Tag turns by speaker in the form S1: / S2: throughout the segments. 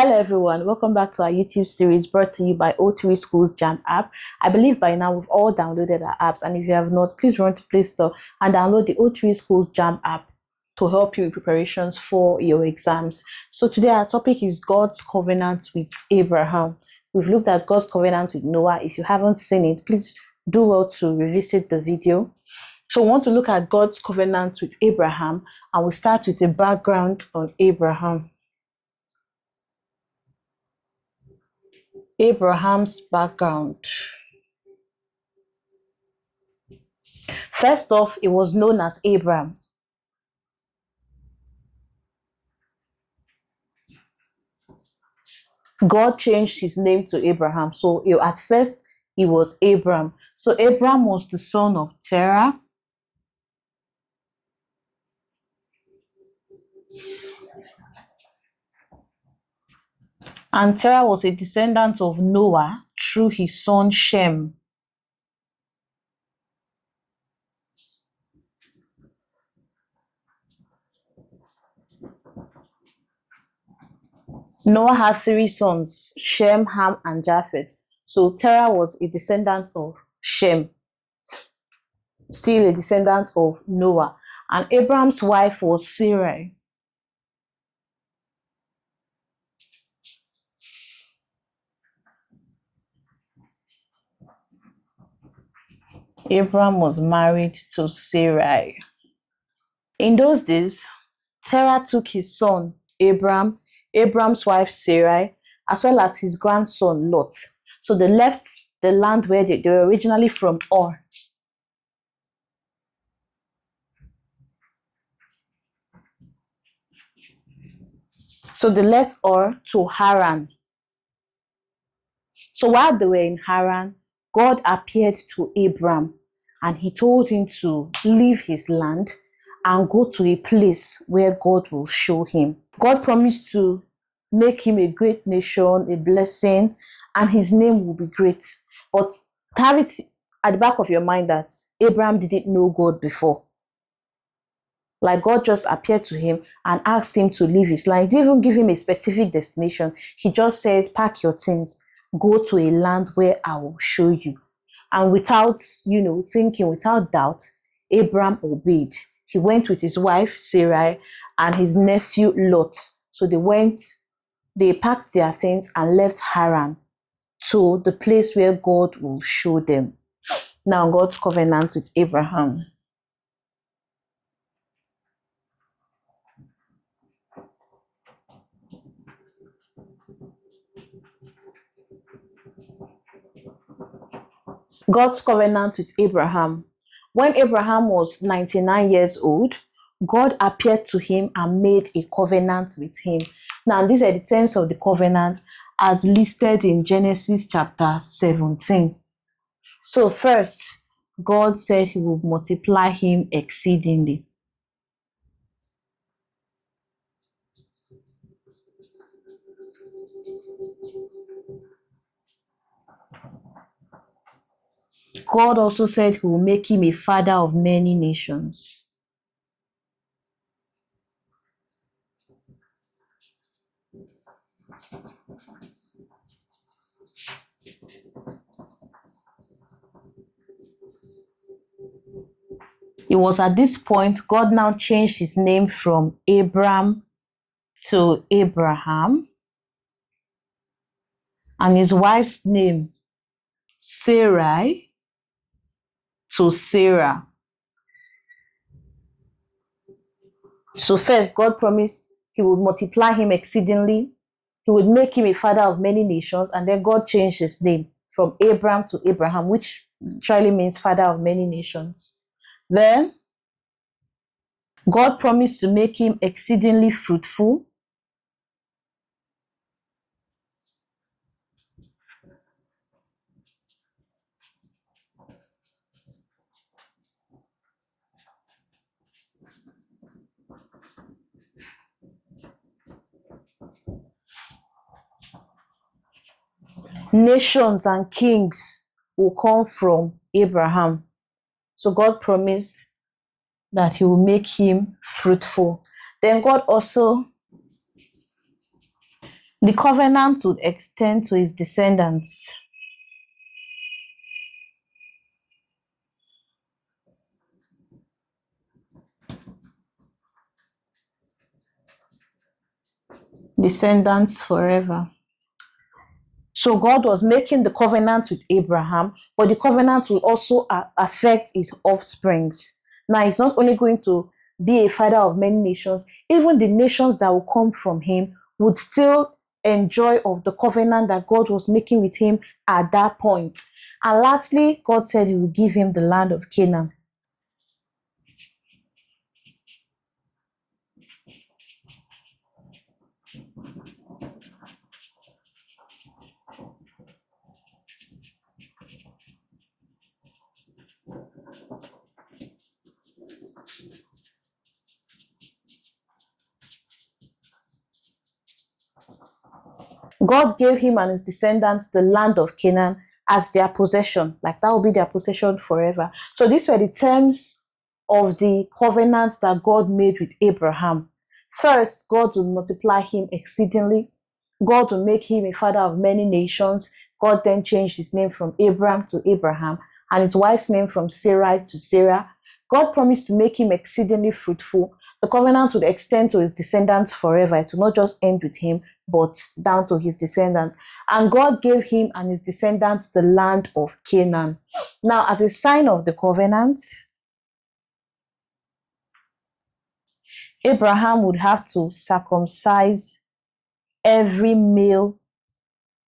S1: Hello everyone, welcome back to our YouTube series brought to you by O3 Schools JAMB app. I believe by now we've all downloaded our apps, and if you have not, please run to Play Store and download the O3 Schools JAMB app to help you with preparations for your exams. So today our topic is God's covenant with Abraham. We've looked at God's covenant with Noah. If you haven't seen it, please do well to revisit the video. So we want to look at God's covenant with Abraham, and we'll start with a background on Abraham. Abraham's background. First off, he was known as Abram. God changed his name to Abraham. So at first, he was Abram. So Abram was the son of Terah. And Terah was a descendant of Noah through his son Shem. Noah had 3 sons, Shem, Ham, and Japheth. So Terah was a descendant of Shem, still a descendant of Noah. And Abram's wife was Sarai. Abram was married to Sarai. In those days, Terah took his son Abram, Abram's wife Sarai, as well as his grandson Lot. So they left the land where they were originally from, Ur. So they left Ur to Haran. So while they were in Haran, God appeared to Abram and he told him to leave his land and go to a place where God will show him. God promised to make him a great nation, a blessing, and his name will be great. But have it at the back of your mind that Abram didn't know God before. Like, God just appeared to him and asked him to leave his land. He didn't even give him a specific destination. He just said, pack your things, go to a land where I will show you. And without, thinking, without doubt, Abram obeyed. He went with his wife, Sarai, and his nephew, Lot. So they packed their things and left Haran to the place where God will show them. Now, God's covenant with Abraham. God's covenant with Abraham. When Abraham was 99 years old, God appeared to him and made a covenant with him. Now, these are the terms of the covenant as listed in Genesis chapter 17. So first, God said he would multiply him exceedingly. God also said he will make him a father of many nations. It was at this point God now changed his name from Abram to Abraham, and his wife's name, Sarai, to Sarah. So first, God promised he would multiply him exceedingly. He would make him a father of many nations. And then God changed his name from Abram to Abraham, which literally means father of many nations. Then God promised to make him exceedingly fruitful. Nations and kings will come from Abraham. So God promised that he will make him fruitful. Then God also The covenant would extend to his descendants. Descendants forever. So God was making the covenant with Abraham, but the covenant will also affect his offsprings. Now, he's not only going to be a father of many nations, even the nations that will come from him would still enjoy of the covenant that God was making with him at that point. And lastly, God said he will give him the land of Canaan. God gave him and his descendants the land of Canaan as their possession. Like that will be their possession forever. So these were the terms of the covenant that God made with Abraham. First, God will multiply him exceedingly. God will make him a father of many nations. God then changed his name from Abram to Abraham and his wife's name from Sarai to Sarah. God promised to make him exceedingly fruitful. The covenant would extend to his descendants forever. It will not just end with him, but down to his descendants. And God gave him and his descendants the land of Canaan. Now, as a sign of the covenant, Abraham would have to circumcise every male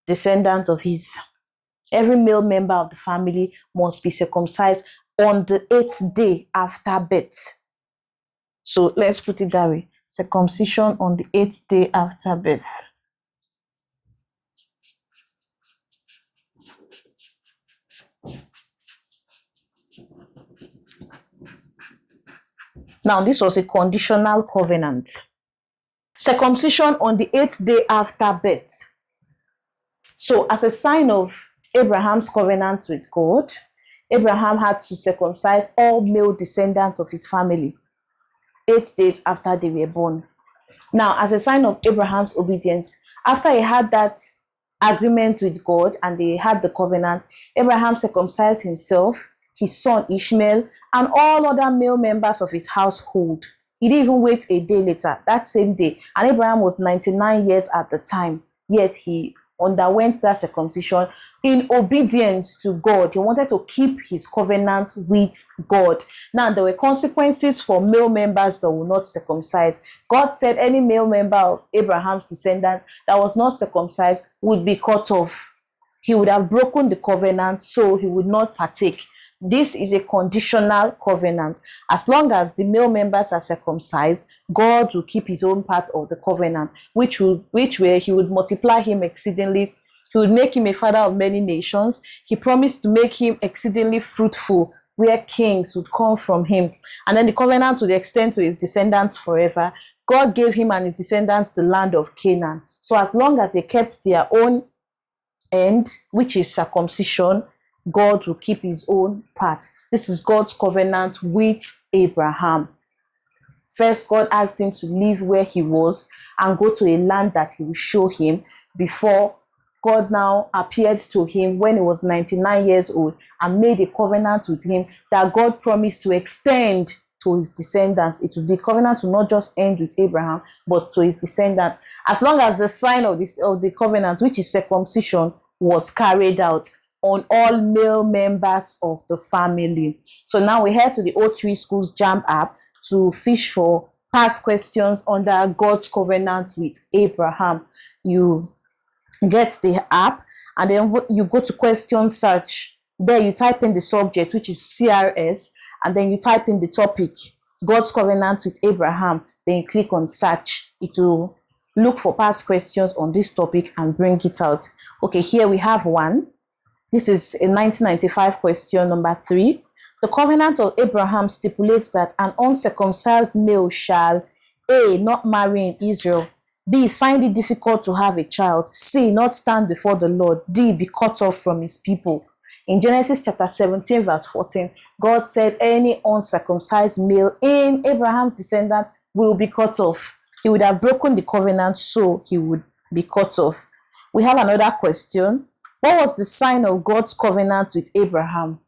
S1: descendant of his. Every male member of the family must be circumcised on the 8th day after birth. So let's put it that way. Circumcision on the 8th day after birth. Now, this was a conditional covenant. Circumcision on the 8th day after birth. So, as a sign of Abraham's covenant with God, Abraham had to circumcise all male descendants of his family 8 days after they were born. Now, as a sign of Abraham's obedience, after he had that agreement with God and they had the covenant, Abraham circumcised himself, his son Ishmael, and all other male members of his household. He didn't even wait a day later, that same day. And Abraham was 99 years at the time, yet he underwent that circumcision in obedience to God. He wanted to keep his covenant with God. Now, there were consequences for male members that were not circumcised. God said any male member of Abraham's descendants that was not circumcised would be cut off. He would have broken the covenant, so he would not partake. This is a conditional covenant. As long as the male members are circumcised, God will keep his own part of the covenant, which way he would multiply him exceedingly. He would make him a father of many nations. He promised to make him exceedingly fruitful, where kings would come from him. And then the covenant would extend to his descendants forever. God gave him and his descendants the land of Canaan. So as long as they kept their own end, which is circumcision, God will keep his own part. This is God's covenant with Abraham. First, God asked him to leave where he was and go to a land that he will show him before God now appeared to him when he was 99 years old and made a covenant with him that God promised to extend to his descendants. It will be covenant will not just end with Abraham, but to his descendants. As long as the sign of the covenant, which is circumcision, was carried out on all male members of the family. So now we head to the O3 Schools JAMB app to fish for past questions under God's covenant with Abraham. You get the app and then you go to question search. There you type in the subject, which is CRS, and then you type in the topic, God's covenant with Abraham. Then you click on search. It will look for past questions on this topic and bring it out. Okay, here we have one. This is a 1995 question, number 3. The covenant of Abraham stipulates that an uncircumcised male shall A. Not marry in Israel, B. Find it difficult to have a child, C. Not stand before the Lord, D. Be cut off from his people. In Genesis chapter 17 verse 14, God said any uncircumcised male in Abraham's descendant will be cut off. He would have broken the covenant, so he would be cut off. We have another question. What was the sign of God's covenant with Abraham?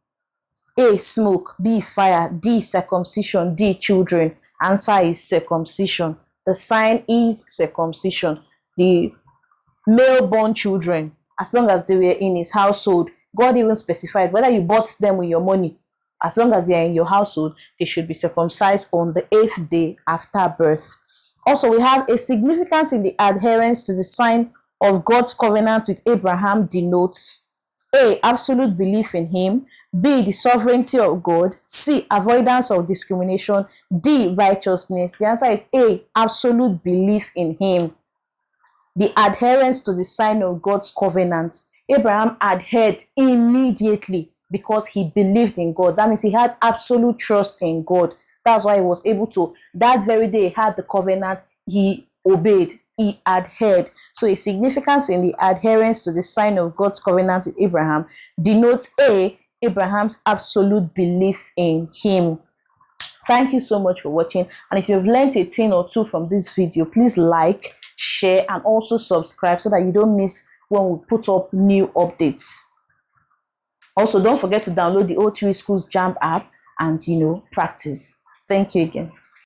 S1: A, smoke. B, fire. D, circumcision. D, children. Answer is circumcision. The sign is circumcision. The male-born children, as long as they were in his household, God even specified whether you bought them with your money, as long as they are in your household, they should be circumcised on the 8th day after birth. Also, we have a significance in the adherence to the sign of God's covenant with Abraham denotes A, absolute belief in him. B, the sovereignty of God. C, avoidance of discrimination. D, righteousness. The answer is A, absolute belief in him. The adherence to the sign of God's covenant. Abraham adhered immediately because he believed in God. That means he had absolute trust in God. That's why he was able to, that very day he had the covenant, he obeyed, he adhered. So a significance in the adherence to the sign of God's covenant with Abraham denotes A, Abraham's absolute belief in him. Thank you so much for watching. And if you've learned a thing or two from this video, please like, share, and also subscribe so that you don't miss when we put up new updates. Also, don't forget to download the O3 Schools JAMB app and, practice. Thank you again.